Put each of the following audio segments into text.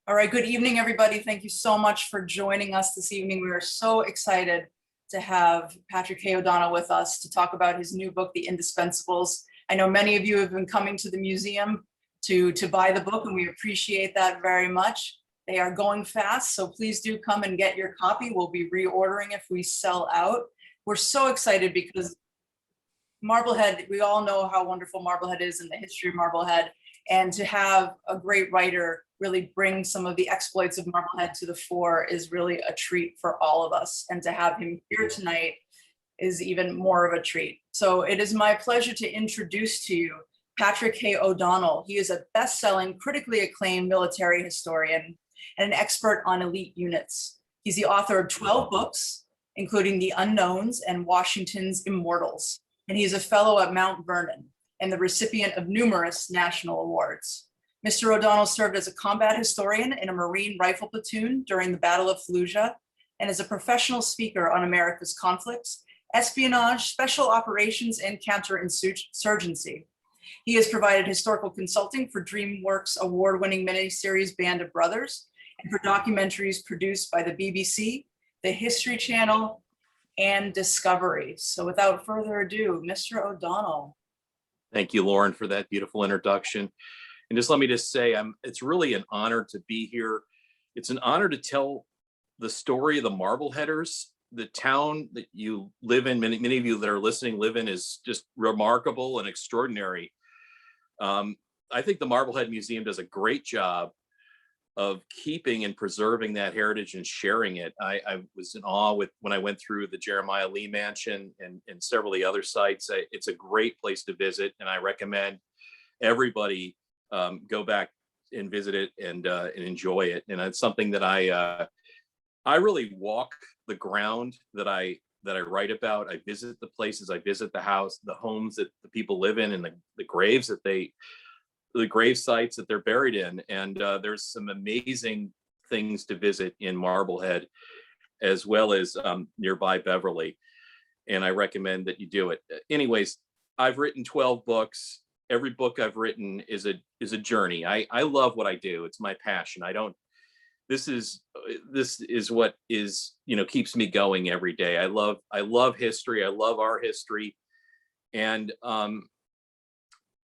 All right, good evening, everybody. Thank you so much for joining us this evening. We are so excited to have Patrick K. O'Donnell with us to talk about his new book, The Indispensables. I know many of you have been coming to the museum to buy the book, and we appreciate that very much. They are going fast, so please do come and get your copy. We'll be reordering if we sell out. We're so excited because Marblehead, we all know how wonderful Marblehead is and the history of Marblehead, and to have a great writer really bring some of the exploits of Marblehead to the fore is really a treat for all of us. And to have him here tonight is even more of a treat. So it is my pleasure to introduce to you Patrick K. O'Donnell. He is a best-selling, critically acclaimed military historian and an expert on elite units. He's the author of 12 books, including The Unknowns and Washington's Immortals. And he's a fellow at Mount Vernon and the recipient of numerous national awards. Mr. O'Donnell served as a combat historian in a Marine rifle platoon during the Battle of Fallujah and as a professional speaker on America's conflicts, espionage, special operations, and counterinsurgency. He has provided historical consulting for DreamWorks award-winning miniseries Band of Brothers and for documentaries produced by the BBC, the History Channel, and Discovery. So without further ado, Mr. O'Donnell. Thank you, Lauren, for that beautiful introduction. And just let me just say, it's really an honor to be here. It's an honor to tell the story of the Marbleheaders. The town that you live in, many of you that are listening live in, is just remarkable and extraordinary. I think the Marblehead Museum does a great job of keeping and preserving that heritage and sharing it. I was in awe when I went through the Jeremiah Lee Mansion and several of the other sites. It's a great place to visit, and I recommend everybody go back and visit it and enjoy it. And it's something that I really walk the ground that I write about. I visit the places, I visit the homes that the people live in, and the graves that the grave sites that they're buried in. And there's some amazing things to visit in Marblehead, as well as nearby Beverly. And I recommend that you do it. Anyways, I've written 12 books. Every book I've written is a journey. I love what I do. It's my passion. This is what is, keeps me going every day. I love history. I love our history. And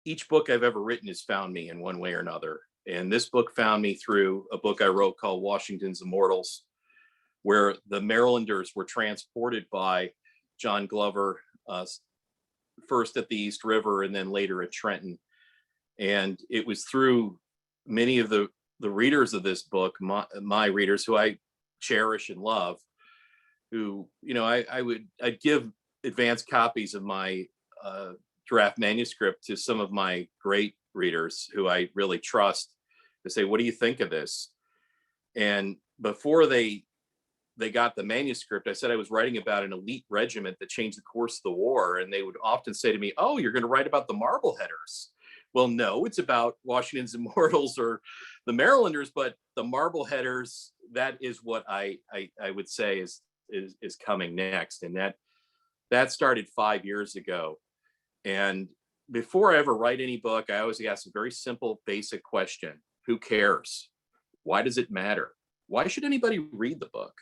each book I've ever written has found me in one way or another. And this book found me through a book I wrote called Washington's Immortals, where the Marylanders were transported by John Glover, first at the East River and then later at Trenton. And it was through many of the readers of this book, my readers, who I cherish and love, who, I'd give advanced copies of my draft manuscript to some of my great readers who I really trust, to say, what do you think of this? And before they got the manuscript, I said I was writing about an elite regiment that changed the course of the war. And they would often say to me, oh, you're going to write about the Marbleheaders. Well, no, it's about Washington's Immortals or the Marylanders, but the Marbleheaders, that is what I would say is coming next. And that started 5 years ago. And before I ever write any book, I always ask a very simple, basic question. Who cares? Why does it matter? Why should anybody read the book?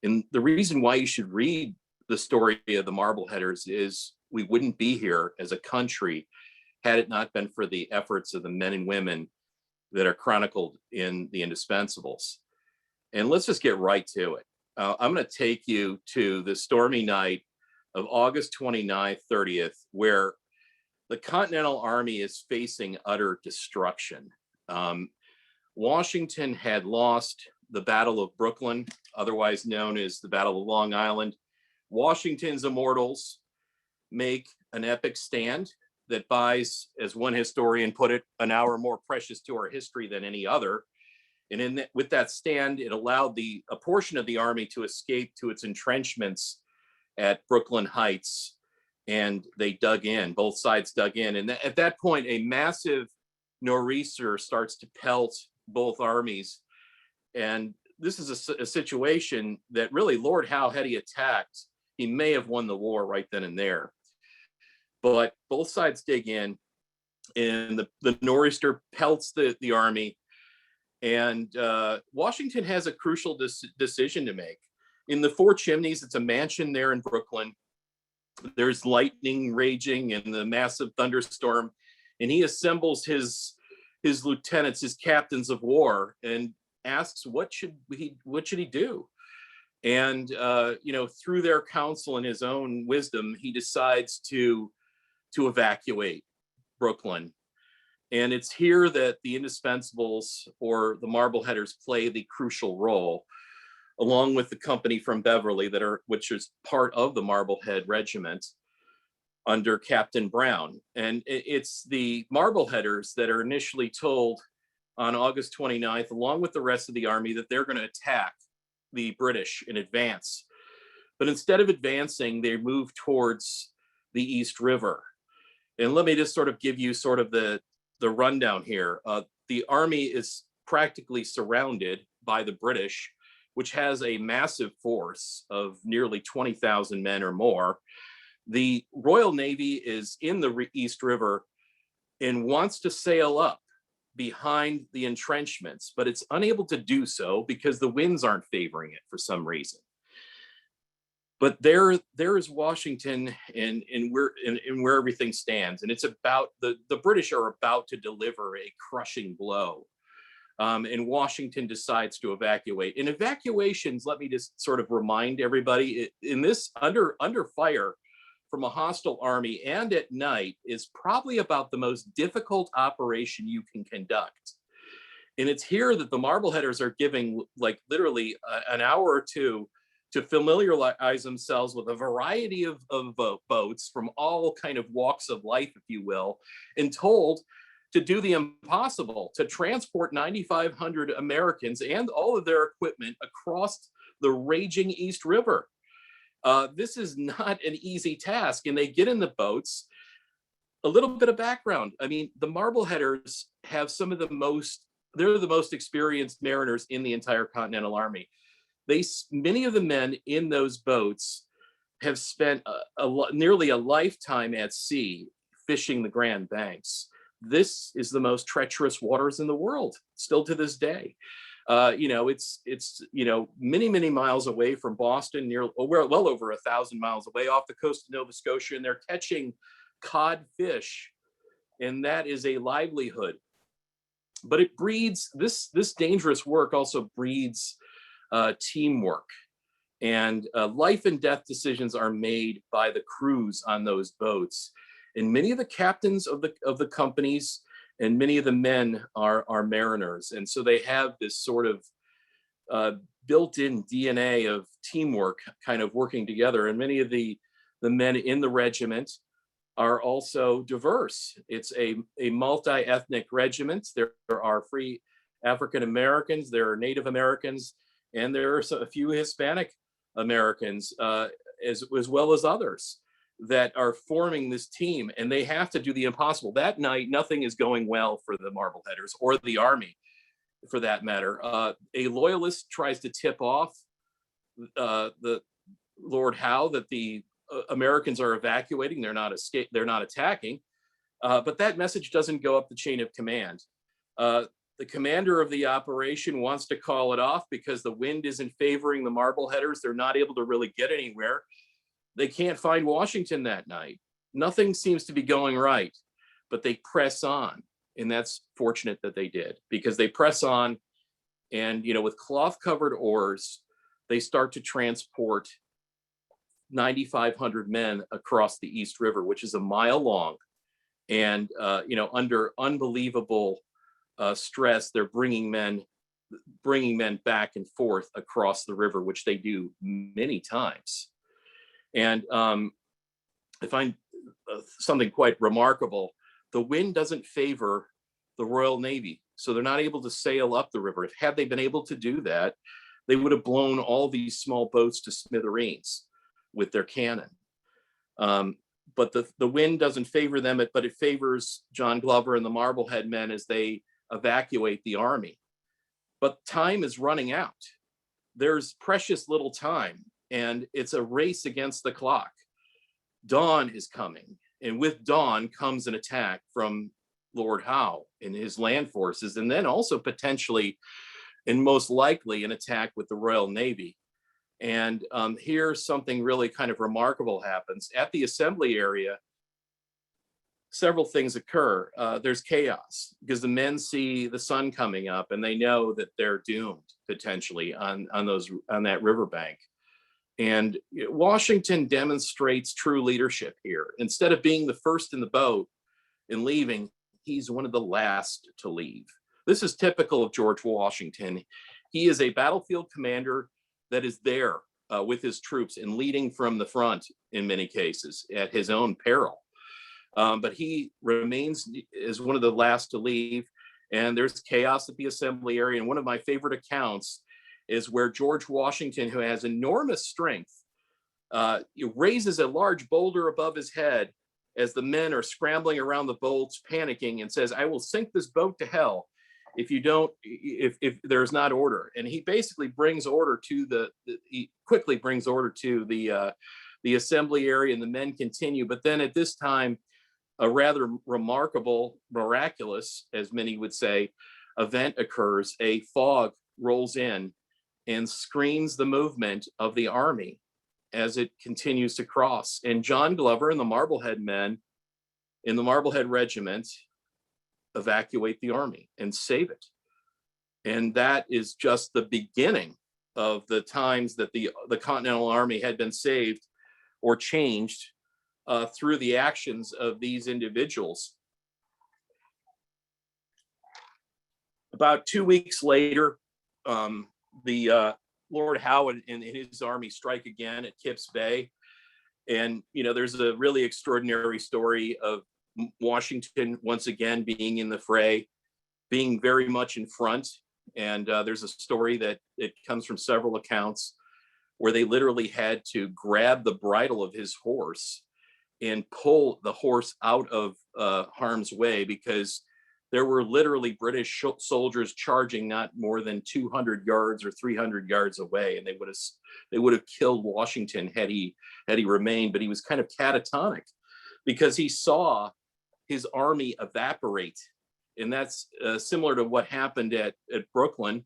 And the reason why you should read the story of the Marbleheaders is we wouldn't be here as a country had it not been for the efforts of the men and women that are chronicled in The Indispensables. And let's just get right to it. I'm going to take you to the stormy night of August 29th, 30th, where the Continental Army is facing utter destruction. Washington had lost the Battle of Brooklyn, otherwise known as the Battle of Long Island. Washington's Immortals make an epic stand that buys, as one historian put it, an hour more precious to our history than any other. And with that stand, it allowed a portion of the army to escape to its entrenchments at Brooklyn Heights, and they dug in. Both sides dug in. And at that point, a massive nor'easter starts to pelt both armies. And this is a situation that really, Lord Howe, had he attacked, he may have won the war right then and there. But both sides dig in, and the nor'easter pelts the army. And Washington has a crucial decision to make. In the Four Chimneys, it's a mansion there in Brooklyn. There's lightning raging and the massive thunderstorm, and he assembles his lieutenants, his captains of war, and asks what should he do. And through their counsel and his own wisdom, he decides to evacuate Brooklyn. And it's here that the Indispensables, or the Marbleheaders, play the crucial role, along with the company from Beverly which is part of the Marblehead Regiment under Captain Brown. And it's the Marbleheaders that are initially told on August 29th, along with the rest of the army, that they're going to attack the British in advance. But instead of advancing, they move towards the East River. And let me just sort of give you sort of the rundown here. The army is practically surrounded by the British, which has a massive force of nearly 20,000 men or more. The Royal Navy is in the East River and wants to sail up behind the entrenchments, but it's unable to do so because the winds aren't favoring it for some reason. But there is Washington and where everything stands. And it's about the British are about to deliver a crushing blow. And Washington decides to evacuate. In evacuations, let me just sort of remind everybody, in this under fire from a hostile army and at night is probably about the most difficult operation you can conduct. And it's here that the Marbleheaders are giving like literally an hour or two to familiarize themselves with a variety of boats from all kind of walks of life, if you will, and told to do the impossible, to transport 9,500 Americans and all of their equipment across the raging East River. This is not an easy task, and they get in the boats. A little bit of background. I mean, the Marbleheaders have they're the most experienced mariners in the entire Continental Army. Many of the men in those boats have spent nearly a lifetime at sea fishing the Grand Banks. This is the most treacherous waters in the world, still to this day. It's many miles away from Boston, well over 1,000 miles away off the coast of Nova Scotia, and they're catching codfish, and that is a livelihood. But it breeds this dangerous work also breeds teamwork, and life and death decisions are made by the crews on those boats. And many of the captains of the companies and many of the men are mariners, and so they have this sort of built-in DNA of teamwork, kind of working together. And many of the men in the regiment are also diverse. It's a multi-ethnic regiment. There are free African Americans, there are Native Americans, and there are a few Hispanic Americans, as well as others that are forming this team, and they have to do the impossible. That night, nothing is going well for the Marbleheaders or the army, for that matter. A loyalist tries to tip off the Lord Howe that the Americans are evacuating. They're not attacking, but that message doesn't go up the chain of command. The commander of the operation wants to call it off because the wind isn't favoring the Marbleheaders. They're not able to really get anywhere. They can't find Washington that night. Nothing seems to be going right, but they press on. And that's fortunate that they did, because they press on and, with cloth-covered oars, they start to transport 9,500 men across the East River, which is a mile long. And, under unbelievable stress, they're bringing men back and forth across the river, which they do many times. And I find something quite remarkable. The wind doesn't favor the Royal Navy, so they're not able to sail up the river. Had they been able to do that, they would have blown all these small boats to smithereens with their cannon. But the wind doesn't favor them, but it favors John Glover and the Marblehead men as they evacuate the army. But time is running out. There's precious little time, and it's a race against the clock. Dawn is coming, and with dawn comes an attack from Lord Howe and his land forces, and then also potentially and most likely an attack with the Royal Navy. And here something really kind of remarkable happens. At the assembly area, several things occur. There's chaos because the men see the sun coming up and they know that they're doomed potentially on that riverbank. And Washington demonstrates true leadership here. Instead of being the first in the boat and leaving, he's one of the last to leave. This is typical of George Washington. He is a battlefield commander that is there with his troops and leading from the front in many cases at his own peril. But he remains as one of the last to leave. And there's chaos at the assembly area. And one of my favorite accounts is where George Washington, who has enormous strength, raises a large boulder above his head as the men are scrambling around the boats, panicking, and says, "I will sink this boat to hell if there's not order." And he basically brings order to he quickly brings order to the assembly area, and the men continue. But then at this time, a rather remarkable, miraculous, as many would say, event occurs. A fog rolls in and screens the movement of the army as it continues to cross. And John Glover and the Marblehead men in the Marblehead Regiment evacuate the army and save it. And that is just the beginning of the times that the Continental Army had been saved or changed through the actions of these individuals. About 2 weeks later, the Lord Howe and his army strike again at Kips Bay. And, there's a really extraordinary story of Washington once again being in the fray, being very much in front. And there's a story that it comes from several accounts where they literally had to grab the bridle of his horse and pull the horse out of harm's way, because there were literally British soldiers charging not more than 200 yards or 300 yards away, and they would have killed Washington had he remained. But he was kind of catatonic because he saw his army evaporate, and that's similar to what happened at Brooklyn,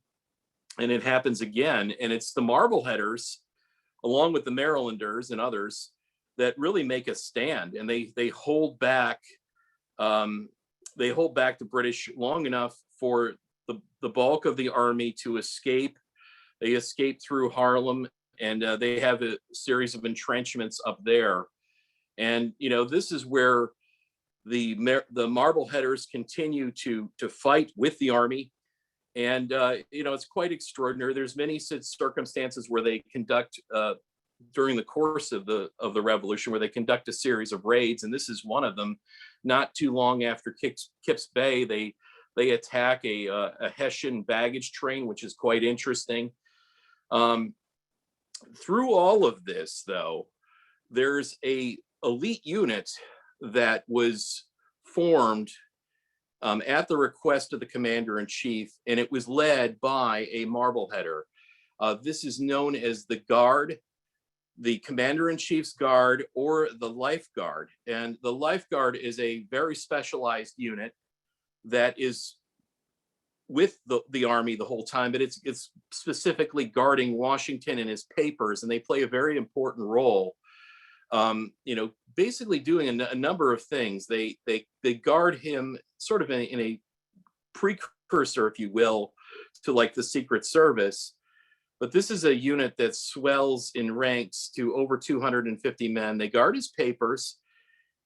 and it happens again. And it's the Marbleheaders, along with the Marylanders and others, that really make a stand, and they hold back. They hold back the British long enough for the bulk of the army to escape. They escape through Harlem, and they have a series of entrenchments up there. And this is where the Marbleheaders continue to fight with the army. And it's quite extraordinary. There's many circumstances where they conduct during the course of the revolution, where they conduct a series of raids, and this is one of them. Not too long after Kips Bay, they attack a Hessian baggage train, which is quite interesting. Through all of this, though, there's a elite unit that was formed at the request of the commander-in-chief, and it was led by a Marbleheader. This is known as the Guard, the Commander-in-Chief's Guard, or the Life Guard. And the Life Guard is a very specialized unit that is with the army the whole time, but it's specifically guarding Washington and his papers, and they play a very important role. Basically doing a number of things. They guard him sort of in a precursor, if you will, to like the Secret Service. But this is a unit that swells in ranks to over 250 men. They guard his papers,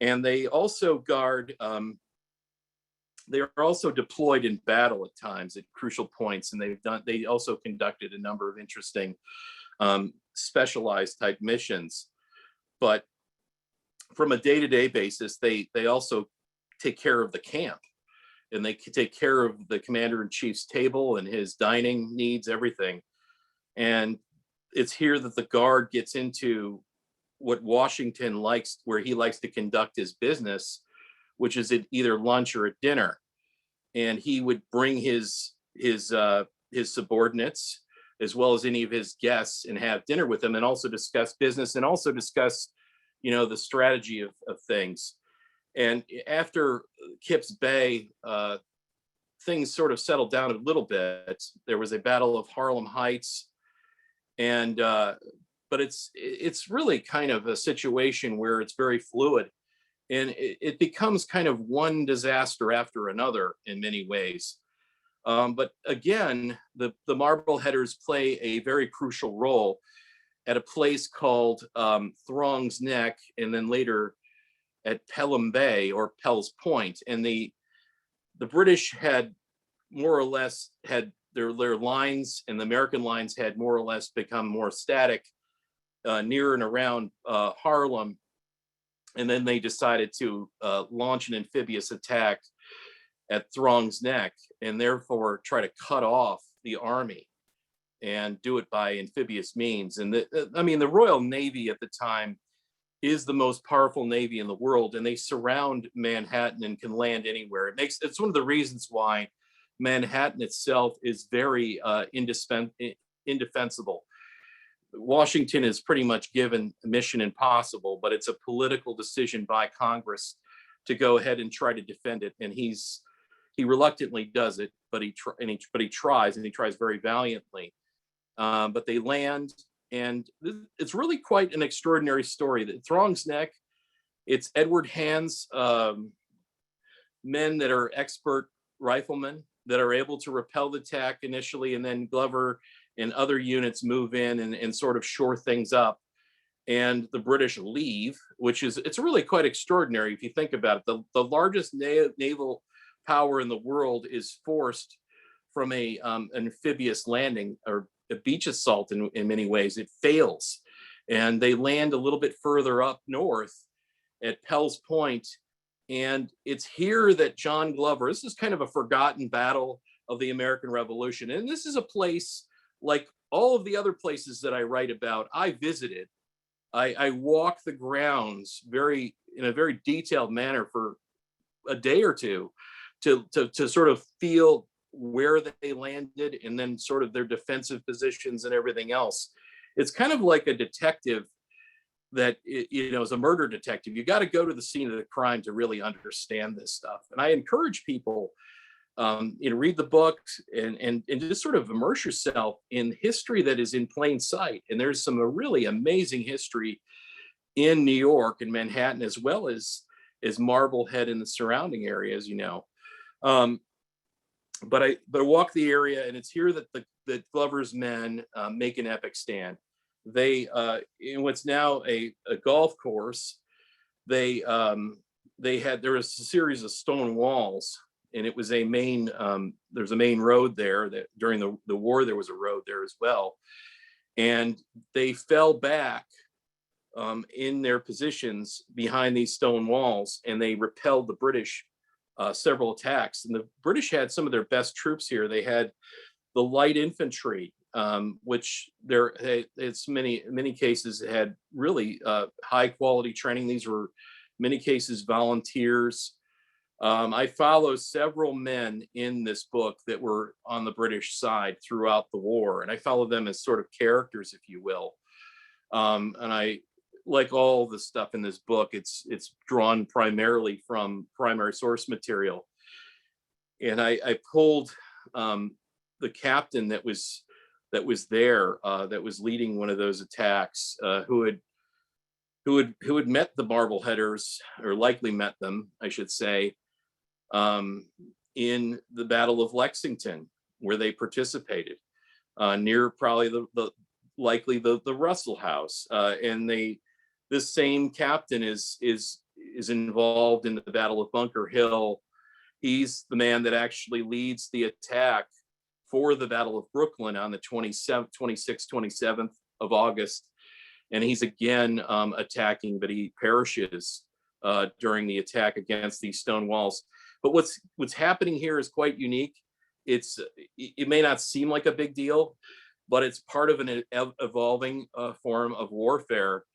and they also guard. They are also deployed in battle at times at crucial points, and they also conducted a number of interesting specialized type missions. But from a day-to-day basis, they also take care of the camp, and they take care of the commander-in-chief's table and his dining needs, everything. And it's here that the Guard gets into what Washington likes, where he likes to conduct his business, which is at either lunch or at dinner. And he would bring his subordinates, as well as any of his guests, and have dinner with them, and also discuss business, and also discuss, the strategy of things. And after Kip's Bay, things sort of settled down a little bit. There was a Battle of Harlem Heights, and but it's really kind of a situation where it's very fluid, and it becomes kind of one disaster after another in many ways. But again, the Marbleheaders play a very crucial role at a place called Throng's Neck, and then later at Pelham Bay or Pell's Point. And the British had more or less had their lines, and the American lines had more or less become more static near and around Harlem. And then they decided to launch an amphibious attack at Throng's Neck, and therefore try to cut off the army and do it by amphibious means. And I mean, the Royal Navy at the time is the most powerful navy in the world, and they surround Manhattan and can land anywhere. It's one of the reasons why Manhattan itself is very indefensible. Washington is pretty much given mission impossible, but it's a political decision by Congress to go ahead and try to defend it. And he reluctantly does it, but he tries, and he tries very valiantly. But they land, and it's really quite an extraordinary story. That Throng's Neck, it's Edward Hand's men that are expert riflemen that are able to repel the attack initially, and then Glover and other units move in and sort of shore things up. And the British leave, it's really quite extraordinary if you think about it. The largest naval power in the world is forced from an amphibious landing or a beach assault in many ways. It fails, and they land a little bit further up north at Pell's Point. And it's here that John Glover, this is kind of a forgotten battle of the American Revolution. And this is a place, like all of the other places that I write about, I visited. I walked the grounds in a very detailed manner for a day or two to sort of feel where they landed, and then sort of their defensive positions and everything else. It's kind of like a detective that, is a murder detective. You got to go to the scene of the crime to really understand this stuff. And I encourage people, read the book and just sort of immerse yourself in history that is in plain sight. And there's some really amazing history in New York and Manhattan, as well as Marblehead and the surrounding areas, But I walk the area, and it's here that Glover's men make an epic stand. They in what's now a golf course, there was a series of stone walls, and it was there's a main road there. That during the war there was a road there as well, and they fell back in their positions behind these stone walls, and they repelled the British several attacks. And the British had some of their best troops here. They had the light infantry, which it's many cases had really high quality training. These were many cases volunteers. I follow several men in this book that were on the British side throughout the war, and I follow them as sort of characters, if you will. And I, like all the stuff in this book, it's drawn primarily from primary source material. And I pulled the captain that was there, that was leading one of those attacks, who had met the Marbleheaders, or likely met them, I should say, in the Battle of Lexington, where they participated, near probably the Russell House, and this same captain is involved in the Battle of Bunker Hill. He's the man that actually leads the attack for the Battle of Brooklyn on the 27th of August. And he's again attacking, but he perishes during the attack against these stone walls. But what's happening here is quite unique. It may not seem like a big deal, but it's part of an evolving form of warfare,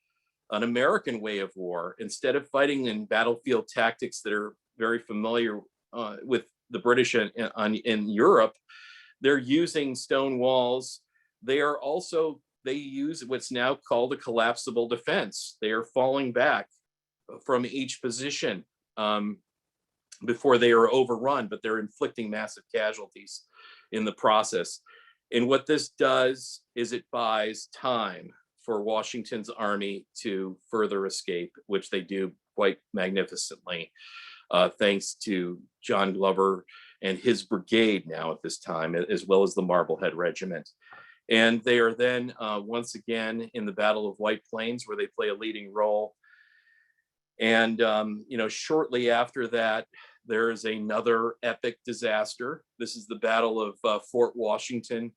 an American way of war. Instead of fighting in battlefield tactics that are very familiar with the British in Europe, they're using stone walls. They use what's now called a collapsible defense. They are falling back from each position um, before they are overrun, but they're inflicting massive casualties in the process. And what this does is it buys time for Washington's army to further escape, which they do quite magnificently, thanks to John Glover and his brigade now at this time, as well as the Marblehead Regiment. And they are then once again in the Battle of White Plains, where they play a leading role. And shortly after that, there is another epic disaster. This is the Battle of Fort Washington,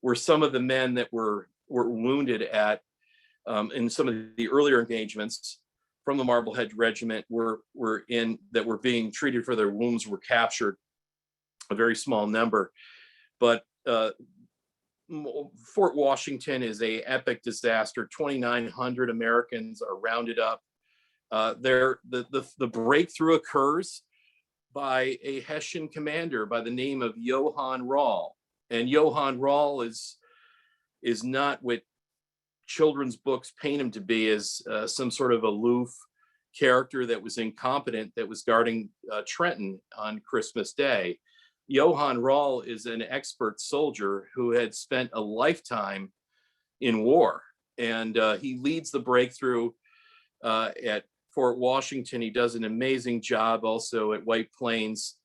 where some of the men that were wounded at in some of the earlier engagements from the Marblehead Regiment were being treated for their wounds were captured. A very small number, but Fort Washington is a epic disaster. 2,900 Americans are rounded up. The breakthrough occurs by a Hessian commander by the name of Johann Rall. And Johann Rall is not what children's books paint him to be, as some sort of aloof character that was incompetent, that was guarding Trenton on Christmas Day. Johann Rall is an expert soldier who had spent a lifetime in war, and he leads the breakthrough at Fort Washington. He does an amazing job also at White Plains,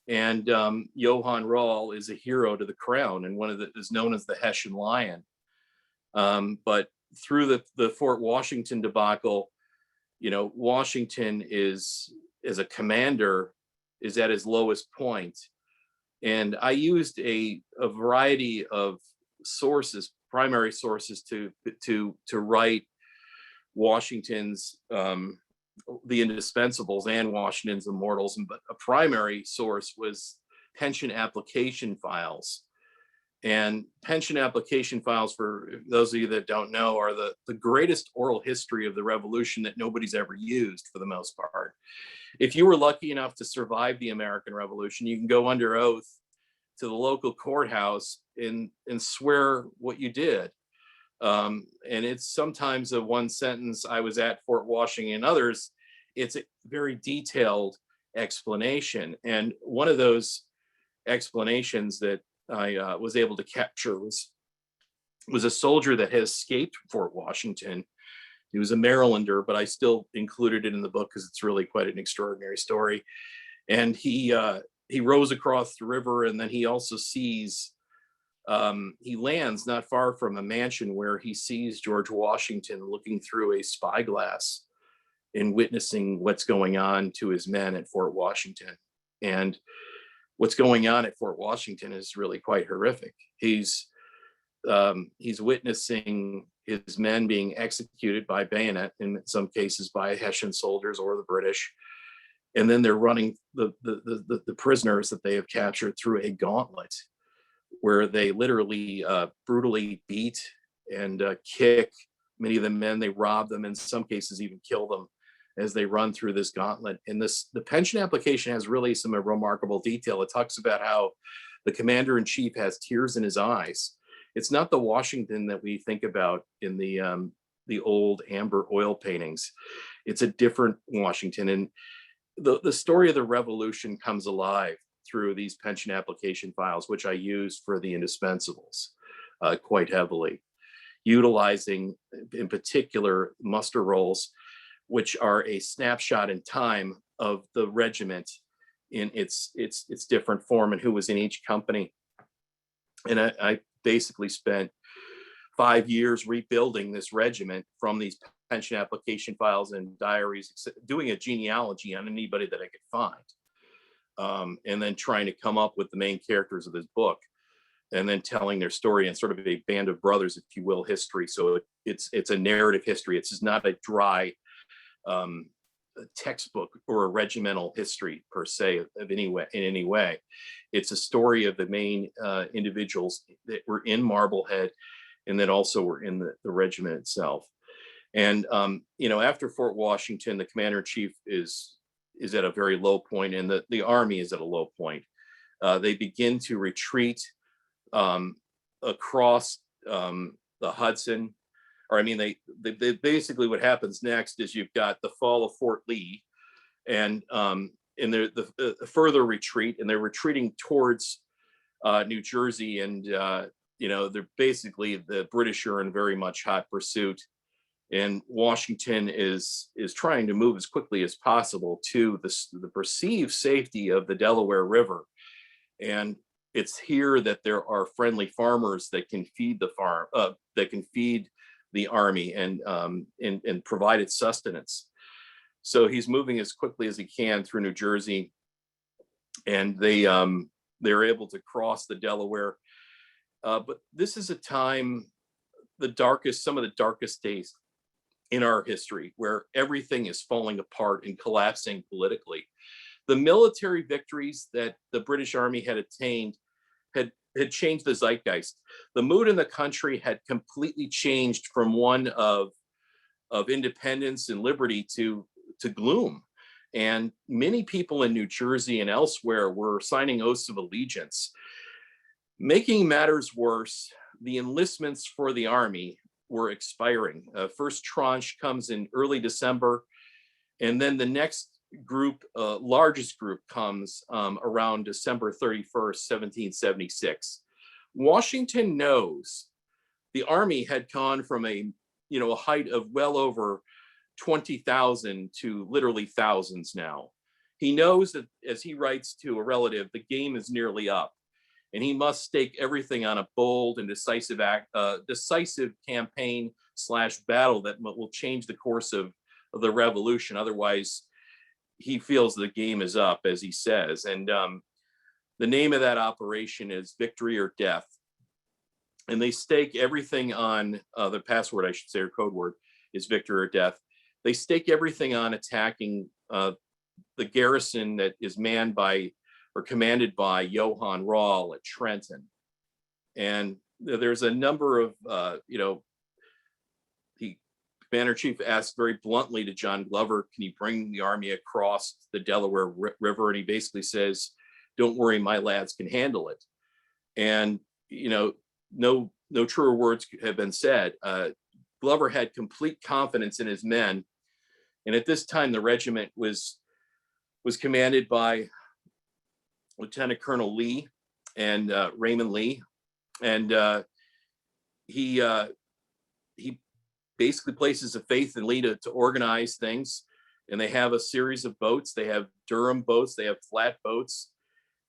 and Johann Rall is a hero to the crown, and is known as the Hessian Lion. But through the Fort Washington debacle, Washington is, as a commander, is at his lowest point. And I used a variety of sources, primary sources, to write Washington's The Indispensables and Washington's Immortals. But a primary source was pension application files. And pension application files, for those of you that don't know, are the greatest oral history of the Revolution that nobody's ever used, for the most part. If you were lucky enough to survive the American Revolution, you can go under oath to the local courthouse and swear what you did. And it's sometimes a one sentence, "I was at Fort Washington," and others, it's a very detailed explanation. And one of those explanations that I was able to capture was a soldier that had escaped Fort Washington. He was a Marylander, but I still included it in the book because it's really quite an extraordinary story. And he rows across the river, and then he also sees, he lands not far from a mansion where he sees George Washington looking through a spyglass and witnessing what's going on to his men at Fort Washington. And what's going on at Fort Washington is really quite horrific. He's witnessing his men being executed by bayonet, in some cases by Hessian soldiers or the British. And then they're running the prisoners that they have captured through a gauntlet where they literally brutally beat and kick many of the men. They rob them, in some cases even kill them, as they run through this gauntlet. And the pension application has really some remarkable detail. It talks about how the commander-in-chief has tears in his eyes. It's not the Washington that we think about in the old amber oil paintings. It's a different Washington. And the story of the Revolution comes alive through these pension application files, which I used for the Indispensables quite heavily, utilizing in particular muster rolls, which are a snapshot in time of the regiment in its different form and who was in each company. And I basically spent 5 years rebuilding this regiment from these pension application files and diaries, doing a genealogy on anybody that I could find, and then trying to come up with the main characters of this book, and then telling their story in sort of a band of brothers, if you will, history. So it's a narrative history. It's just not a dry textbook or a regimental history per se of in any way. It's a story of the main individuals that were in Marblehead and that also were in the regiment itself. And after Fort Washington, the commander-in-chief is at a very low point, and the army is at a low point. They begin to retreat across the Hudson. Or I mean, they basically, what happens next is you've got the fall of Fort Lee, and the further retreat, and they're retreating towards New Jersey, and they're basically, the British are in very much hot pursuit, and Washington is trying to move as quickly as possible to the perceived safety of the Delaware River. And it's here that there are friendly farmers that can feed the army and provide its sustenance. So he's moving as quickly as he can through New Jersey, and they're able to cross the Delaware. But this is a time, some of the darkest days in our history, where everything is falling apart and collapsing politically. The military victories that the British Army had attained had changed the zeitgeist. The mood in the country had completely changed from one of independence and liberty to gloom. And many people in New Jersey and elsewhere were signing oaths of allegiance. Making matters worse, the enlistments for the army were expiring. First tranche comes in early December, and then the next group, largest group, comes around December 31st, 1776. Washington knows the army had gone from a height of well over 20,000 to literally thousands now. He knows that, as he writes to a relative, the game is nearly up, and he must stake everything on a bold and decisive campaign / battle that will change the course of the revolution. Otherwise, he feels the game is up, as he says. And the name of that operation is Victory or Death. And they stake everything on, the password, I should say, or code word, is Victory or Death. They stake everything on attacking the garrison that is manned by or commanded by Johann Rall at Trenton. And there's a number of, the commander-in-chief asked very bluntly to John Glover, can you bring the army across the Delaware River? And he basically says, don't worry, my lads can handle it. And, no truer words have been said. Glover had complete confidence in his men. And at this time, the regiment was commanded by Lieutenant Colonel Lee and Raymond Lee. And he basically places a faith in Lee to organize things. And they have a series of boats. They have Durham boats. They have flat boats.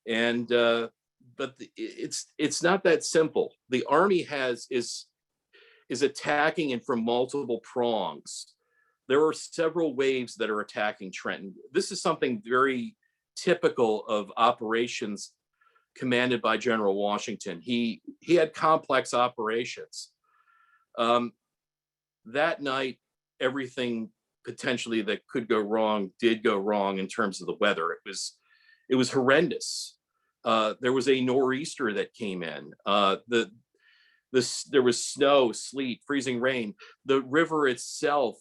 And but it's not that simple. The army is attacking it from multiple prongs. There are several waves that are attacking Trenton. This is something very typical of operations commanded by General Washington. He had complex operations. That night, everything potentially that could go wrong did go wrong in terms of the weather. It was horrendous. There was a nor'easter that came in. There was snow, sleet, freezing rain. The river itself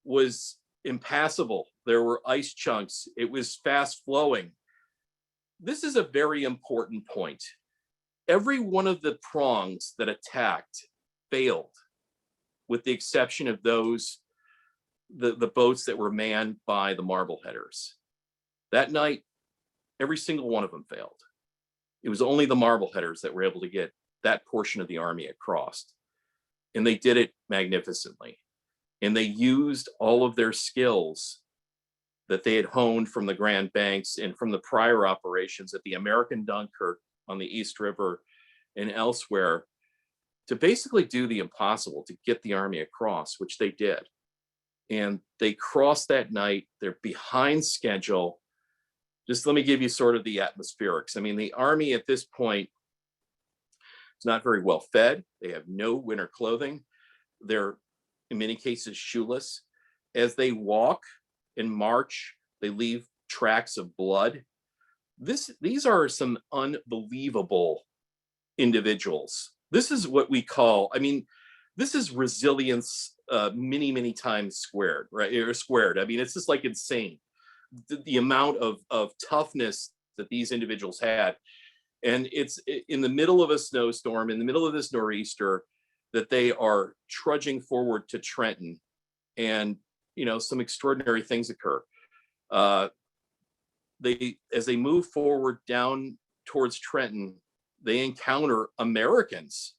was impassable. There were ice chunks. It was fast flowing. This is a very important point. Every one of the prongs that attacked failed, with the exception of the boats that were manned by the Marbleheaders. That night, every single one of them failed. It was only the Marbleheaders that were able to get that portion of the army across. And they did it magnificently. And they used all of their skills that they had honed from the Grand Banks and from the prior operations at the American Dunkirk on the East River and elsewhere to basically do the impossible, to get the army across, which they did. And they crossed that night. They're behind schedule. Just let me give you sort of the atmospherics. I mean, the army at this point is not very well fed. They have no winter clothing. They're, in many cases, shoeless. As they walk and march, they leave tracks of blood. These are some unbelievable individuals. This is what we call, this is resilience many times squared, right? Or squared. I mean, it's just like insane. The amount of toughness that these individuals had. And it's in the middle of a snowstorm, in the middle of this nor'easter, that they are trudging forward to Trenton. And, some extraordinary things occur. Uh, as they move forward down towards Trenton, they encounter Americans.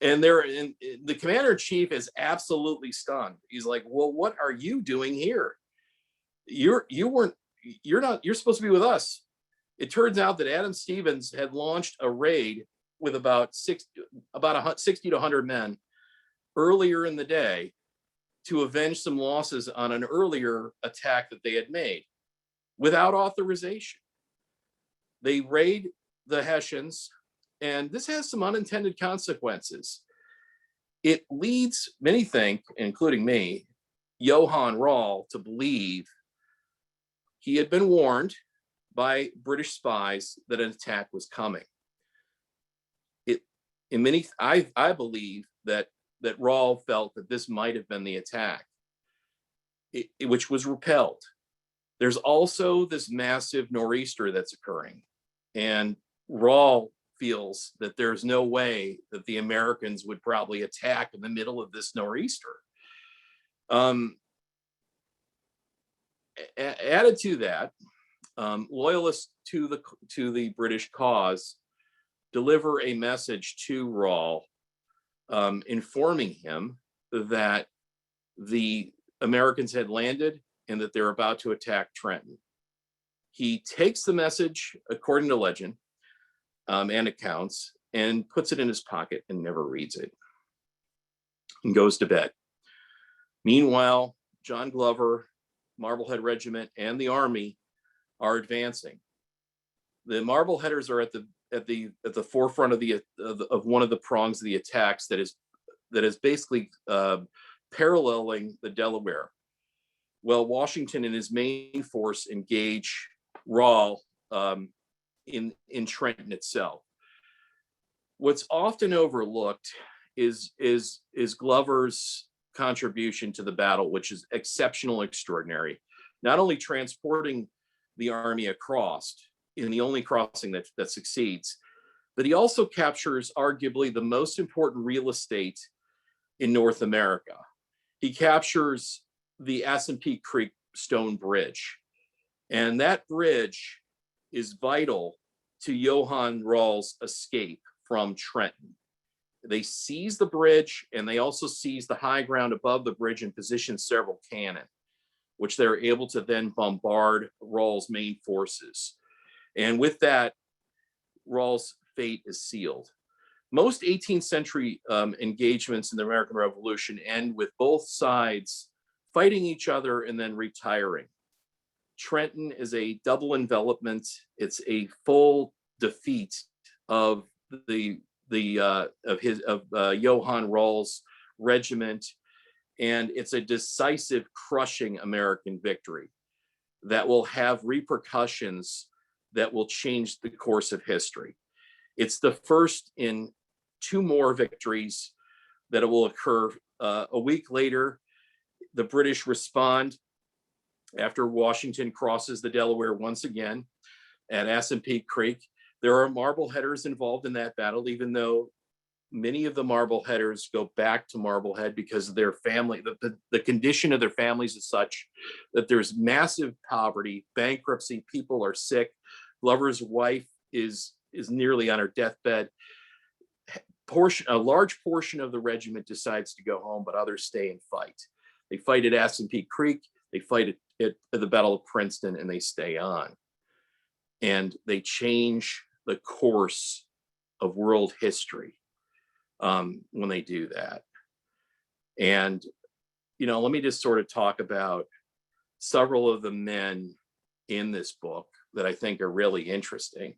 And the commander-in-chief is absolutely stunned. He's like, well, what are you doing here? You're supposed to be with us. It turns out that Adam Stevens had launched a raid with about 60 to 100 men earlier in the day to avenge some losses on an earlier attack that they had made without authorization. They raid the Hessians, and this has some unintended consequences. It leads, many think, including me, Johann Rall, to believe he had been warned by British spies that an attack was coming. I believe that Rall felt that this might have been the attack, which was repelled. There's also this massive nor'easter that's occurring, and Rall feels that there's no way that the Americans would probably attack in the middle of this nor'easter. Added to that, loyalists to the British cause deliver a message to Rall, informing him that the Americans had landed and that they're about to attack Trenton. He takes the message, according to legend and accounts, and puts it in his pocket and never reads it and goes to bed. Meanwhile, John Glover, Marblehead Regiment, and the Army are advancing. The Marbleheaders are at the forefront of one of the prongs of the attacks that is basically paralleling the Delaware. Well, Washington and his main force engage Rall in Trenton itself. What's often overlooked is Glover's contribution to the battle, which is exceptional, extraordinary. Not only transporting the army across in the only crossing that succeeds, but he also captures arguably the most important real estate in North America. He captures the Assunpink Creek Stone Bridge, and that bridge is vital to Johann Rall's escape from Trenton. They seize the bridge, and they also seize the high ground above the bridge and position several cannon, which they're able to then bombard Rall's main forces. And with that, Rall's fate is sealed. Most 18th century engagements in the American Revolution end with both sides fighting each other and then retiring. Trenton is a double envelopment. It's a full defeat of Johann Rall's regiment, and it's a decisive, crushing American victory that will have repercussions that will change the course of history. It's the first in two more victories that will occur. A week later, the British respond after Washington crosses the Delaware once again at Assunpink Creek. There are Marbleheaders involved in that battle, even though many of the Marbleheaders go back to Marblehead because of their family. The condition of their families is such that there's massive poverty, bankruptcy, people are sick. Glover's wife is nearly on her deathbed. A large portion of the regiment decides to go home, but others stay and fight. They fight at Assunpink Creek, they fight at the Battle of Princeton, and they stay on. And they change the course of world history when they do that. And, let me just sort of talk about several of the men in this book that I think are really interesting.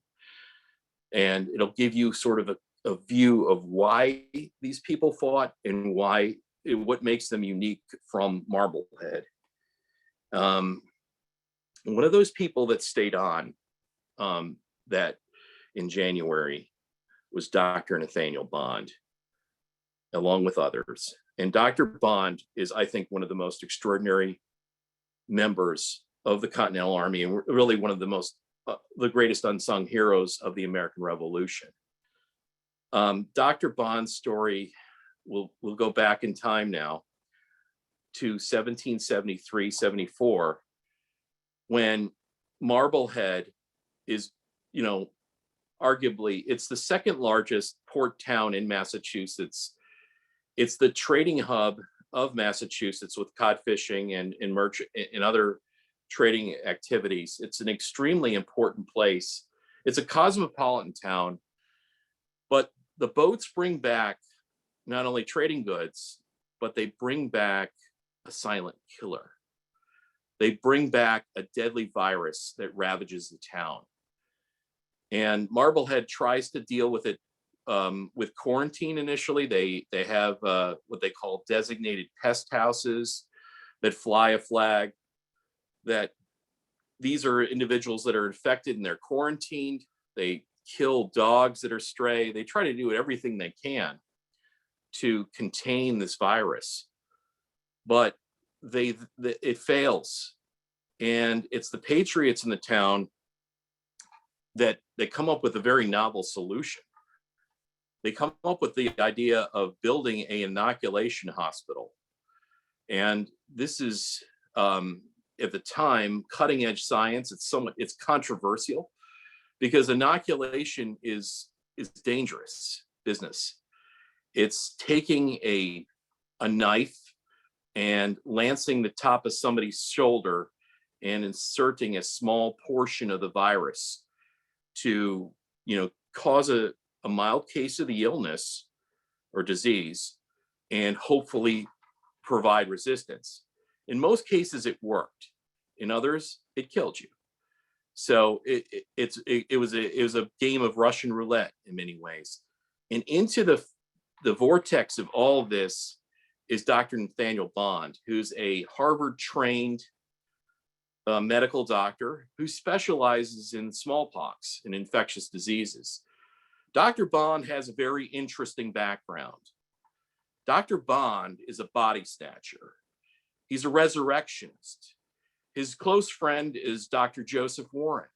And it'll give you sort of a view of why these people fought and what makes them unique from Marblehead. One of those people that stayed on that in January was Dr. Nathaniel Bond, along with others. And Dr. Bond is, I think, one of the most extraordinary members of the Continental Army, and really one of the greatest unsung heroes of the American Revolution. Dr. Bond's story will go back in time now to 1773-74, when Marblehead is, you know, arguably it's the second largest port town in Massachusetts. It's the trading hub of Massachusetts with cod fishing and merchant and other trading activities. It's an extremely important place. It's a cosmopolitan town, but the boats bring back not only trading goods, but they bring back a silent killer. They bring back a deadly virus that ravages the town. And Marblehead tries to deal with it with quarantine initially. They have what they call designated pest houses that fly a flag that these are individuals that are infected and they're quarantined. They kill dogs that are stray. They try to do everything they can to contain this virus, but it fails. And it's the patriots in the town that they come up with a very novel solution. They come up with the idea of building an inoculation hospital. And this is, at the time, cutting edge science. It's controversial because inoculation is dangerous business. It's taking a knife and lancing the top of somebody's shoulder and inserting a small portion of the virus to, cause a mild case of the illness or disease and hopefully provide resistance. In most cases, it worked. In others, it killed you. So it was a game of Russian roulette in many ways. And into the vortex of all of this is Dr. Nathaniel Bond, who's a Harvard-trained medical doctor who specializes in smallpox and infectious diseases. Dr. Bond has a very interesting background. Dr. Bond is a body snatcher. He's a resurrectionist. His close friend is Dr. Joseph Warren,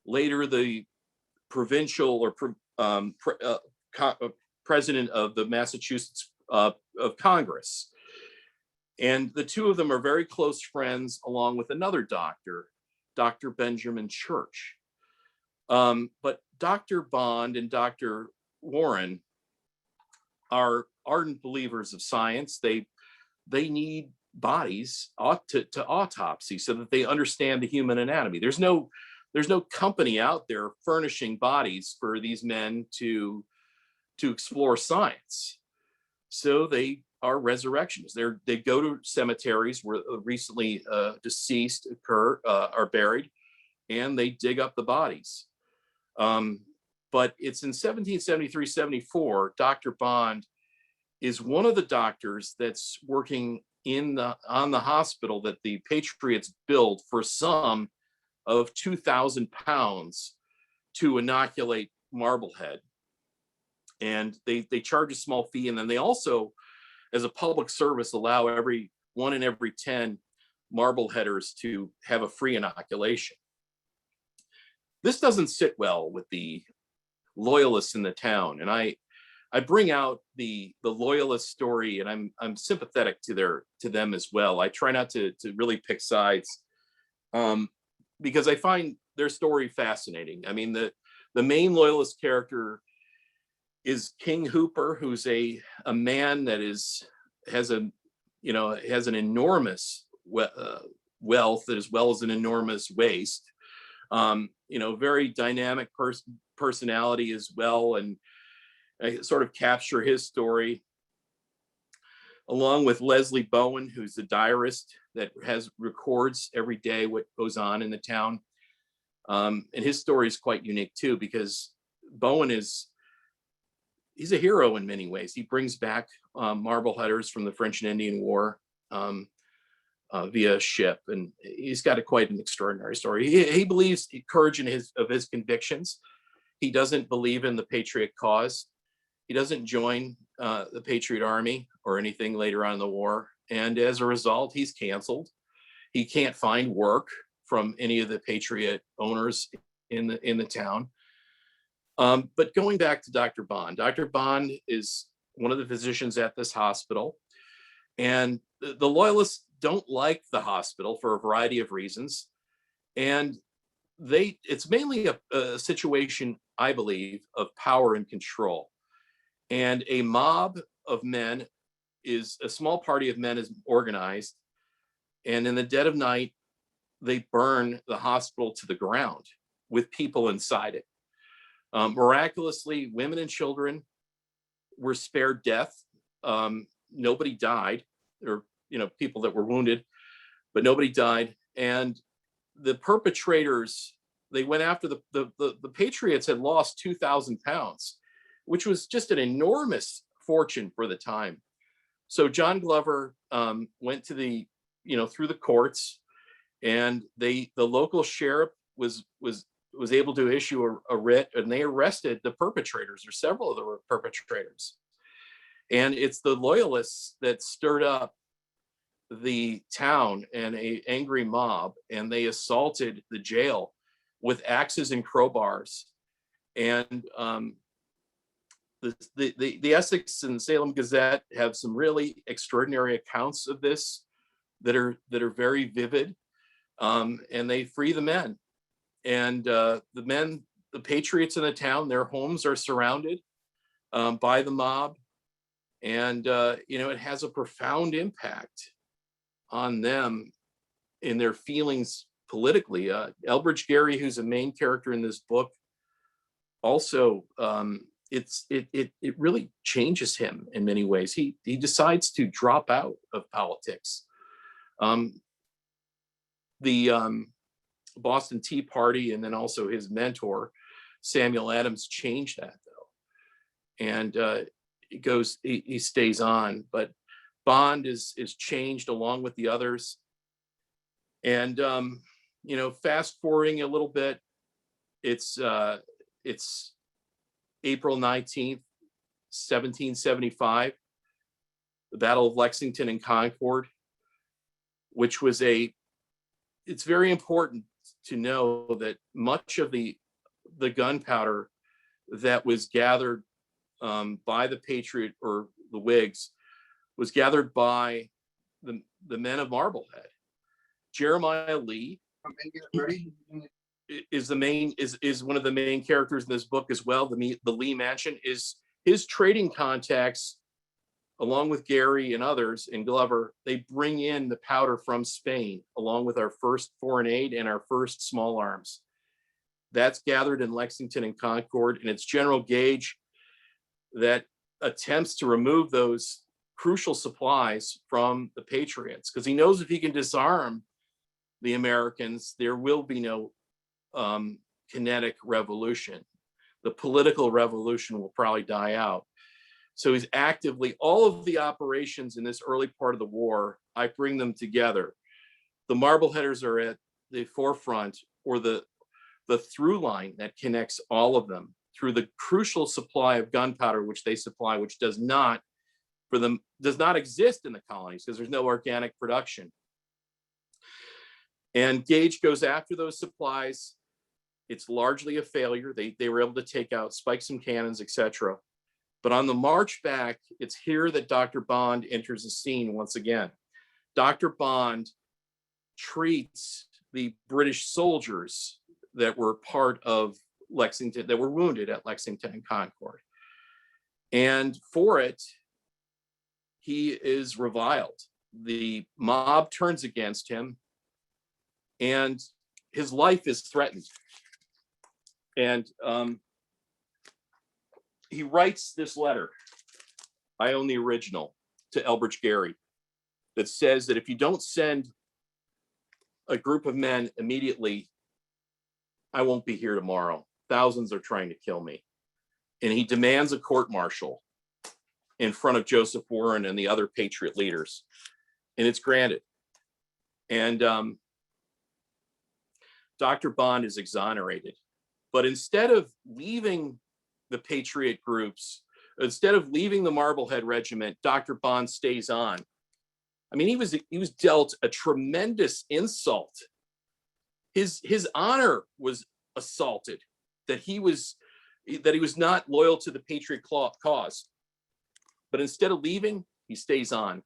later the provincial or president of the Massachusetts of Congress. And the two of them are very close friends, along with another doctor, Dr. Benjamin Church. But Dr. Bond and Dr. Warren are ardent believers of science. They need bodies to autopsy so that they understand the human anatomy. There's no company out there furnishing bodies for these men to explore science. So they are resurrectionists. They go to cemeteries where recently deceased are buried, and they dig up the bodies. But it's in 1773-74, Dr. Bond is one of the doctors that's working on the hospital that the Patriots built for a sum of 2,000 pounds to inoculate Marblehead. And they charge a small fee, and then they also, as a public service, allow every 1 in every 10 Marbleheaders to have a free inoculation. This doesn't sit well with the loyalists in the town, and I bring out the loyalist story, and I'm sympathetic to them as well. I try not to really pick sides, because I find their story fascinating. I mean, the main loyalist character is King Hooper, who's a man that has an enormous wealth as well as an enormous waste. Very dynamic personality as well, and I sort of capture his story, along with Leslie Bowen, who's the diarist that records every day what goes on in the town. And his story is quite unique too, because Bowen he's a hero in many ways. He brings back Marbleheaders from the French and Indian War via ship, and he's got quite an extraordinary story. He believes courage in his convictions. He doesn't believe in the patriot cause. He doesn't join the Patriot Army or anything later on in the war, and as a result, he's canceled. He can't find work from any of the Patriot owners in the town. But going back to Dr. Bond is one of the physicians at this hospital, and the loyalists don't like the hospital for a variety of reasons. And it's mainly a situation, I believe, of power and control. And a mob of men is a small party of men is organized. And in the dead of night, they burn the hospital to the ground with people inside it. Miraculously, women and children were spared death. Nobody died, or people that were wounded, but nobody died. And the perpetrators, they went after the Patriots had lost 2,000 pounds, which was just an enormous fortune for the time. So John Glover went to through the courts, and the local sheriff was able to issue a writ, and they arrested the perpetrators, or several of the perpetrators. And it's the loyalists that stirred up the town and an angry mob, and they assaulted the jail with axes and crowbars. And the Essex and Salem Gazette have some really extraordinary accounts of this that are very vivid. And they free the men, and the patriots in the town, their homes are surrounded by the mob, and it has a profound impact on them in their feelings politically. Elbridge Gerry, who's a main character in this book, also it really changes him in many ways. He decides to drop out of politics. The Boston Tea Party, and then also his mentor Samuel Adams, changed that though, and he stays on, but Bond is changed along with the others. And fast forwarding a little bit, it's April 19th, 1775, the Battle of Lexington and Concord, which was it's very important to know that much of the gunpowder that was gathered by the Patriot or the Whigs was gathered by the men of Marblehead. Jeremiah Lee is one of the main characters in this book as well. The Lee Mansion is his trading contacts, along with Gary and others and Glover. They bring in the powder from Spain, along with our first foreign aid and our first small arms. That's gathered in Lexington and Concord, and it's General Gage that attempts to remove those crucial supplies from the Patriots, because he knows if he can disarm the Americans, there will be no kinetic revolution. The political revolution will probably die out. So he's actively, all of the operations in this early part of the war, I bring them together. The Marbleheaders are at the forefront, or the through line that connects all of them through the crucial supply of gunpowder, which they supply, which does not exist in the colonies because there's no organic production. And Gage goes after those supplies. It's largely a failure. They were able to take out, spike some cannons, etc. But on the march back, it's here that Dr. Bond enters the scene once again. Dr. Bond treats the British soldiers that were part of Lexington, that were wounded at Lexington and Concord. And for it, he is reviled. The mob turns against him, and his life is threatened. And he writes this letter, I own the original, to Elbridge Gerry, that says that if you don't send a group of men immediately, I won't be here tomorrow. Thousands are trying to kill me. And he demands a court-martial in front of Joseph Warren and the other Patriot leaders. And it's granted. And Dr. Bond is exonerated. But instead of leaving the Patriot groups, instead of leaving the Marblehead Regiment, Dr. Bond stays on. I mean, he was dealt a tremendous insult. His honor was assaulted, that he was not loyal to the Patriot cause. But instead of leaving, he stays on,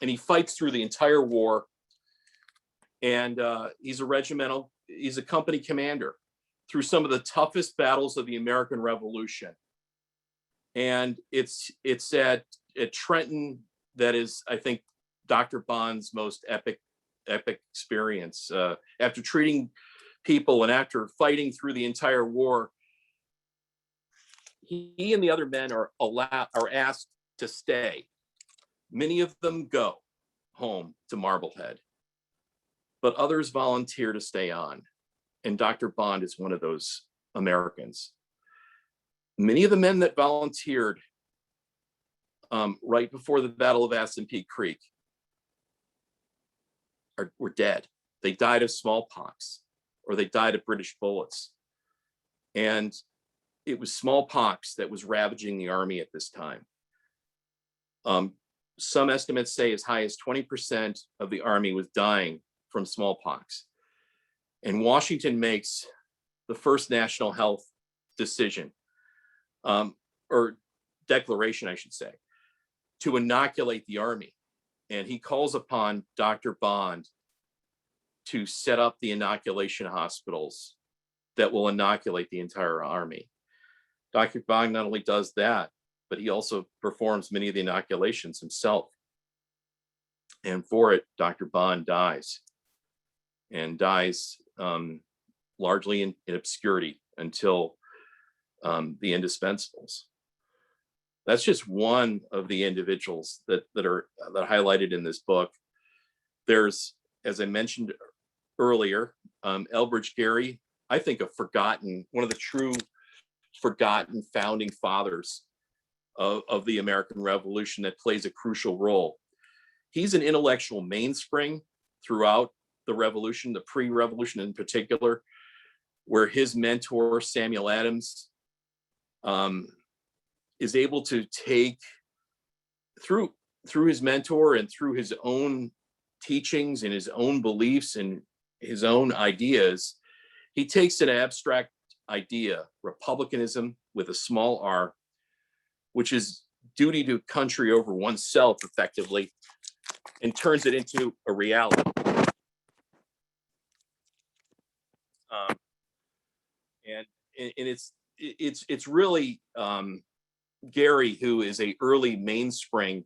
and he fights through the entire war. And he's a regimental he's a company commander through some of the toughest battles of the American Revolution. And it's at Trenton that is, I think, Dr. Bond's most epic experience. After treating people and after fighting through the entire war, he and the other men are asked to stay. Many of them go home to Marblehead, but others volunteer to stay on. And Dr. Bond is one of those Americans. Many of the men that volunteered right before the Battle of Assunpink Creek were dead. They died of smallpox, or they died of British bullets. And it was smallpox that was ravaging the army at this time. Some estimates say as high as 20% of the army was dying from smallpox. And Washington makes the first national health decision, or declaration, I should say, to inoculate the army. And he calls upon Dr. Bond to set up the inoculation hospitals that will inoculate the entire army. Dr. Bond not only does that, but he also performs many of the inoculations himself. And for it, Dr. Bond dies, and dies largely in obscurity until the Indispensables. That's just one of the individuals that are highlighted in this book. There's, as I mentioned earlier, Elbridge Gerry, I think one of the true forgotten founding fathers of the American Revolution that plays a crucial role. He's an intellectual mainspring throughout the revolution, the pre-revolution in particular, where his mentor, Samuel Adams, is able to take, through his mentor and through his own teachings and his own beliefs and his own ideas, he takes an abstract idea, republicanism with a small r, which is duty to country over oneself effectively, and turns it into a reality. And it's really Gerry who is a early mainspring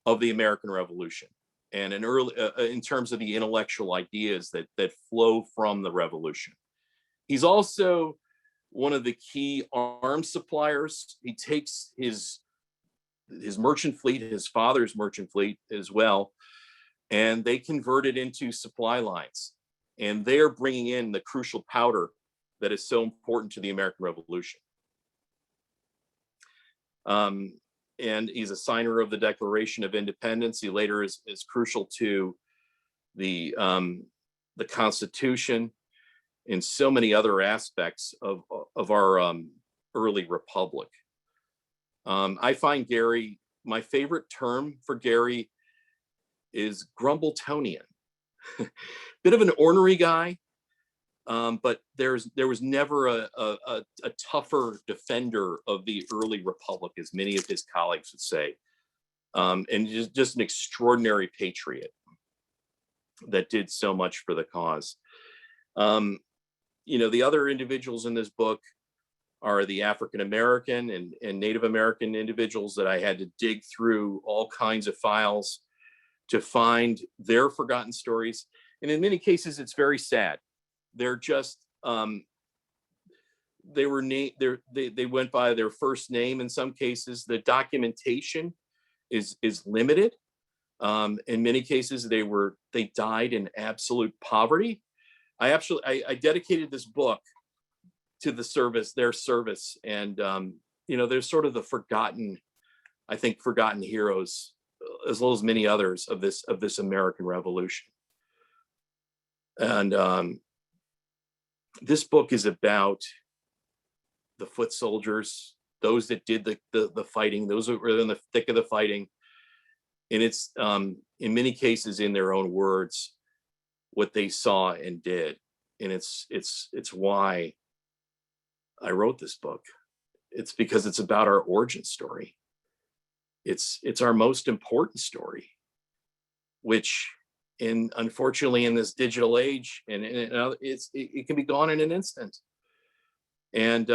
of the American Revolution, and an early in terms of the intellectual ideas that flow from the revolution. He's also one of the key arms suppliers. He takes his merchant fleet, his father's merchant fleet as well, and they convert it into supply lines. And they're bringing in the crucial powder that is so important to the American Revolution. And he's a signer of the Declaration of Independence. He later is crucial to the Constitution and so many other aspects of our early republic. I find Gerry, my favorite term for Gerry is Grumbletonian. Bit of an ornery guy, but there was never a tougher defender of the early republic, as many of his colleagues would say, and just an extraordinary patriot that did so much for the cause. The other individuals in this book are the African American and Native American individuals that I had to dig through all kinds of files to find their forgotten stories. And in many cases, it's very sad. They're just, they went by their first name in some cases. The documentation is limited. In many cases, they died in absolute poverty. I dedicated this book to their service. And, there's sort of the forgotten heroes, as well as many others of this American Revolution. And this book is about the foot soldiers, those that did the fighting, those that were in the thick of the fighting. And it's in many cases, in their own words, what they saw and did. And it's why I wrote this book. It's because it's about our origin story. It's our most important story, which And unfortunately, in this digital age, it can be gone in an instant. And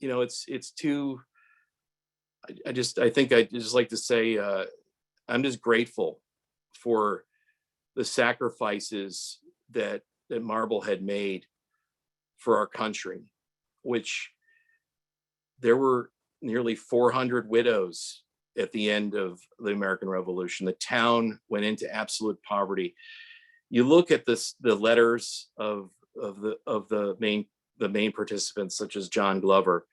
it's too. I think I just like to say I'm just grateful for the sacrifices that Marblehead made for our country, which there were nearly 400 widows at the end of the American Revolution. The town went into absolute poverty. You look at the letters of the main participants, such as John Glover.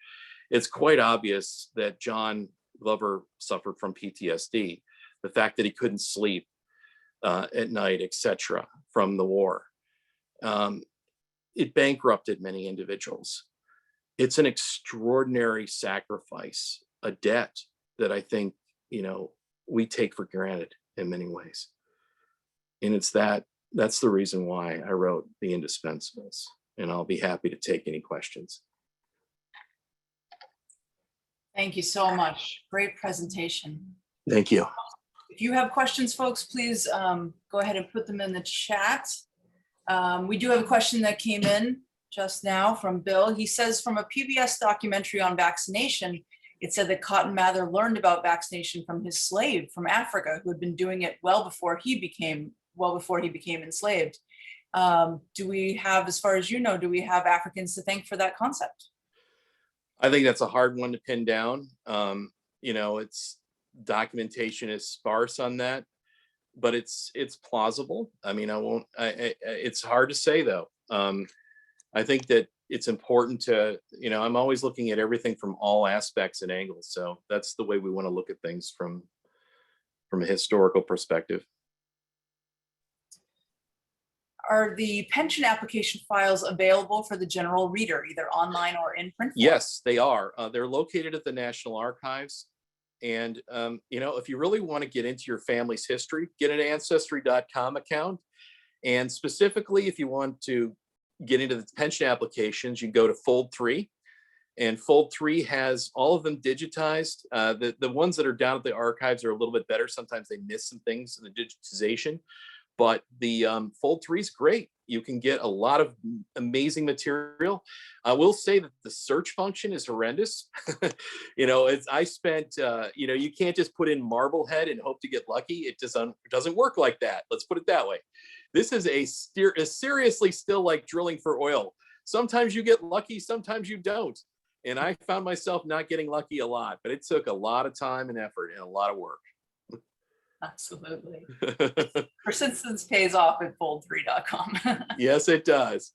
It's quite obvious that John Glover suffered from PTSD, the fact that he couldn't sleep at night, etc., from the war. It bankrupted many individuals. It's an extraordinary sacrifice, a debt that I think, we take for granted in many ways. And that's the reason why I wrote The Indispensables. And I'll be happy to take any questions. Thank you so much. Great presentation. Thank you. If you have questions, folks, please go ahead and put them in the chat. We do have a question that came in just now from Bill. He says, from a PBS documentary on vaccination, it said that Cotton Mather learned about vaccination from his slave from Africa, who had been doing it well before he became enslaved. Do we have, as far as you know, do we have Africans to thank for that concept? I think that's a hard one to pin down. It's documentation is sparse on that, but it's plausible. I mean, it's hard to say though. I think that it's important to, I'm always looking at everything from all aspects and angles. So that's the way we want to look at things from a historical perspective. Are the pension application files available for the general reader, either online or in print form? Yes, they are. They're located at the National Archives. And, if you really want to get into your family's history, get an ancestry.com account. And specifically, if you want to get into the pension applications, you go to Fold 3. And Fold 3 has all of them digitized. The ones that are down at the archives are a little bit better. Sometimes they miss some things in the digitization. But the Fold 3 is great. You can get a lot of amazing material. I will say that the search function is horrendous. I spent, you can't just put in Marblehead and hope to get lucky. It just doesn't work like that. Let's put it that way. This is seriously still like drilling for oil. Sometimes you get lucky, sometimes you don't. And I found myself not getting lucky a lot, but it took a lot of time and effort and a lot of work. Absolutely. Persistence pays off at fold3.com. Yes, it does.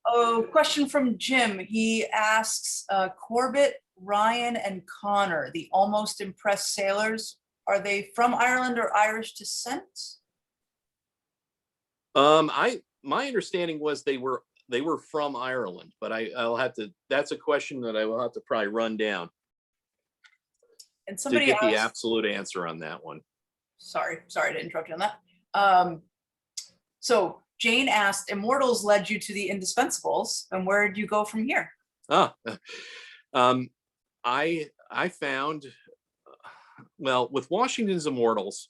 Oh, question from Jim. He asks, Corbett, Ryan, and Connor, the almost impressed sailors, are they from Ireland or Irish descent? My understanding was they were from Ireland, but I'll have to. That's a question that I will have to probably run down. And somebody to get the absolute answer on that one. Sorry to interrupt you on that. So Jane asked, Immortals led you to the Indispensables, and where did you go from here? I found, well, with Washington's Immortals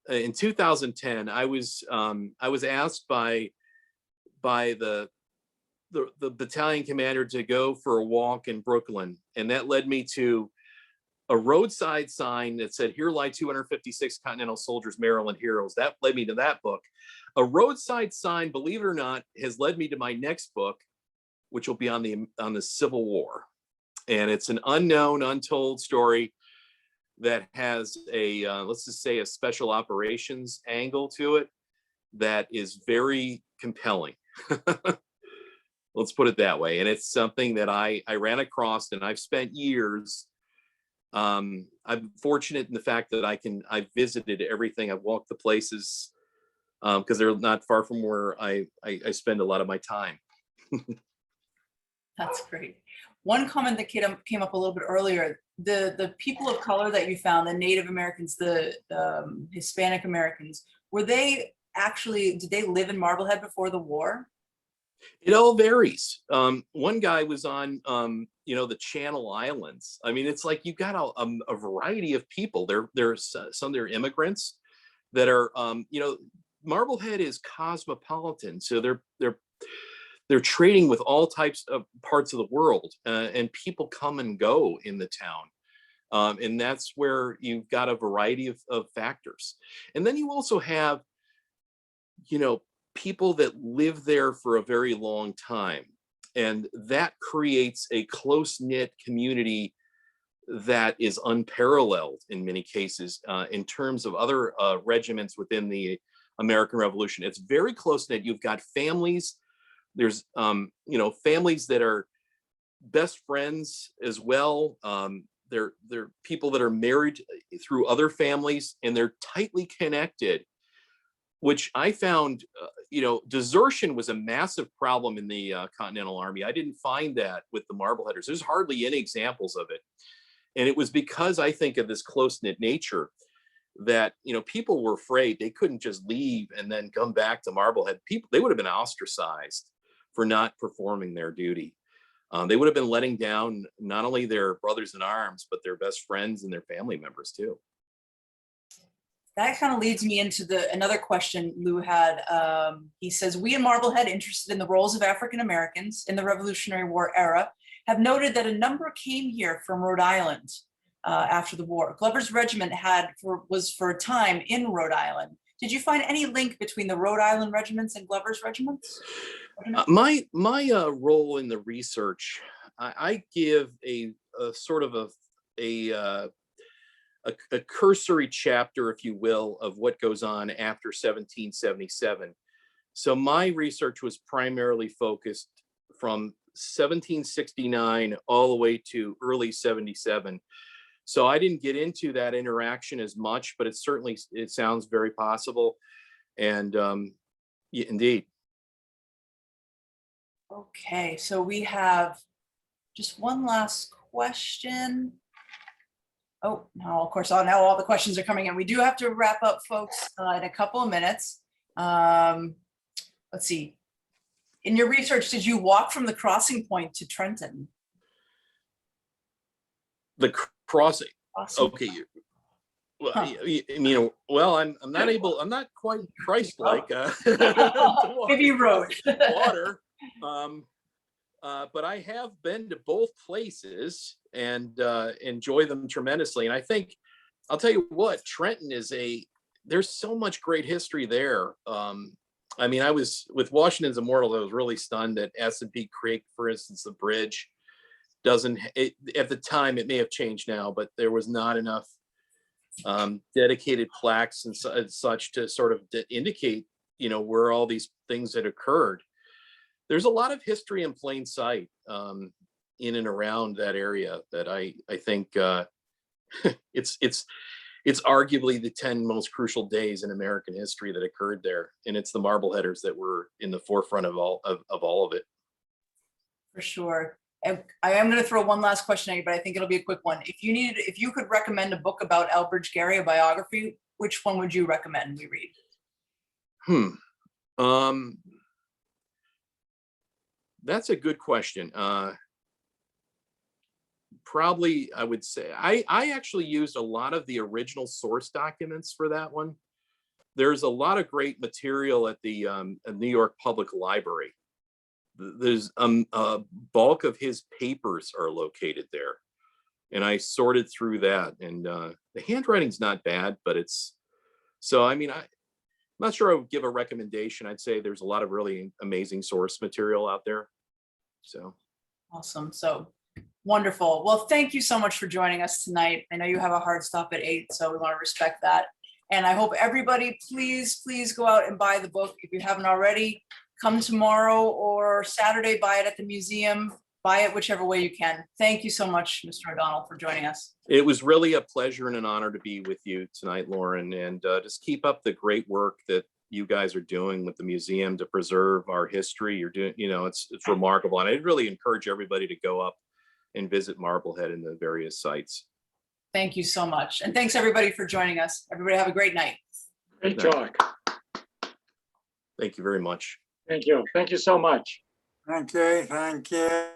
in 2010, I was asked by the battalion commander to go for a walk in Brooklyn, and that led me to a roadside sign that said, "Here lie 256 Continental soldiers, Maryland heroes." That led me to that book. A roadside sign, believe it or not, has led me to my next book, which will be on the Civil War. And it's an unknown, untold story that has a, let's just say, a special operations angle to it that is very compelling. Let's put it that way. And it's something that I ran across, and I've spent years. I'm fortunate in the fact that I've visited everything. I've walked the places because they're not far from where I spend a lot of my time. That's great. One comment that came up a little bit earlier, the people of color that you found, the Native Americans, the Hispanic Americans, did they live in Marblehead before the war? It all varies. One guy was on, the Channel Islands. I mean, it's like you got a variety of people. There's some they're immigrants. that are, Marblehead is cosmopolitan, so they're trading with all types of parts of the world, and people come and go in the town. And that's where you've got a variety of factors. And then you also have, people that live there for a very long time. And that creates a close-knit community that is unparalleled in many cases in terms of other regiments within the American Revolution. It's very close-knit. You've got families. There's, families that are best friends as well. They're people that are married through other families, and they're tightly connected, which I found, desertion was a massive problem in the Continental Army. I didn't find that with the Marbleheaders. There's hardly any examples of it. And it was because I think of this close-knit nature that, people were afraid they couldn't just leave and then come back to Marblehead. They would have been ostracized for not performing their duty. They would have been letting down not only their brothers in arms, but their best friends and their family members too. That kind of leads me into another question Lou had. He says, we in Marblehead, interested in the roles of African Americans in the Revolutionary War era, have noted that a number came here from Rhode Island after the war. Glover's regiment was for a time in Rhode Island. Did you find any link between the Rhode Island regiments and Glover's regiments? My role in the research, I give a sort of a cursory chapter, if you will, of what goes on after 1777. So my research was primarily focused from 1769 all the way to early 77. So I didn't get into that interaction as much, but it sounds very possible. And yeah, indeed. Okay, so we have just one last question. Oh, now, of course, now all the questions are coming in. We do have to wrap up, folks, in a couple of minutes. Let's see. In your research, did you walk from the crossing point to Trenton? The crossing. Awesome. Okay. Well, well, I'm not quite Christ-like. Maybe you rode. Water. But I have been to both places and enjoy them tremendously. And I think, I'll tell you what, Trenton there's so much great history there. I mean, I was with Washington's Immortal, I was really stunned at S&P Creek, for instance. The bridge at the time, it may have changed now, but there was not enough dedicated plaques and such to sort of indicate, where all these things had occurred. There's a lot of history in plain sight in and around that area that I think it's arguably the 10 most crucial days in American history that occurred there, and it's the Marbleheaders that were in the forefront of all of it. For sure. And I am going to throw one last question at you, but I think it'll be a quick one. If you could recommend a book about Elbridge Gerry, a biography, which one would you recommend we read? That's a good question. Probably, I would say, I actually used a lot of the original source documents for that one. There's a lot of great material at the New York Public Library. There's a bulk of his papers are located there. And I sorted through that, and the handwriting's not bad, but I mean, I'm not sure I would give a recommendation. I'd say there's a lot of really amazing source material out there. So awesome. So wonderful. Well, thank you so much for joining us tonight. I know you have a hard stop at 8, so we want to respect that. And I hope everybody, please go out and buy the book. If you haven't already, come tomorrow or Saturday, buy it at the museum, buy it whichever way you can. Thank you so much, Mr. O'Donnell, for joining us. It was really a pleasure and an honor to be with you tonight, Lauren, and just keep up the great work that you guys are doing with the museum to preserve our history. You're doing, it's remarkable. And I'd really encourage everybody to go up and visit Marblehead and the various sites. Thank you so much. And thanks everybody for joining us. Everybody have a great night. Great talk. Thank you very much. Thank you. Thank you so much. Thank you. Thank you.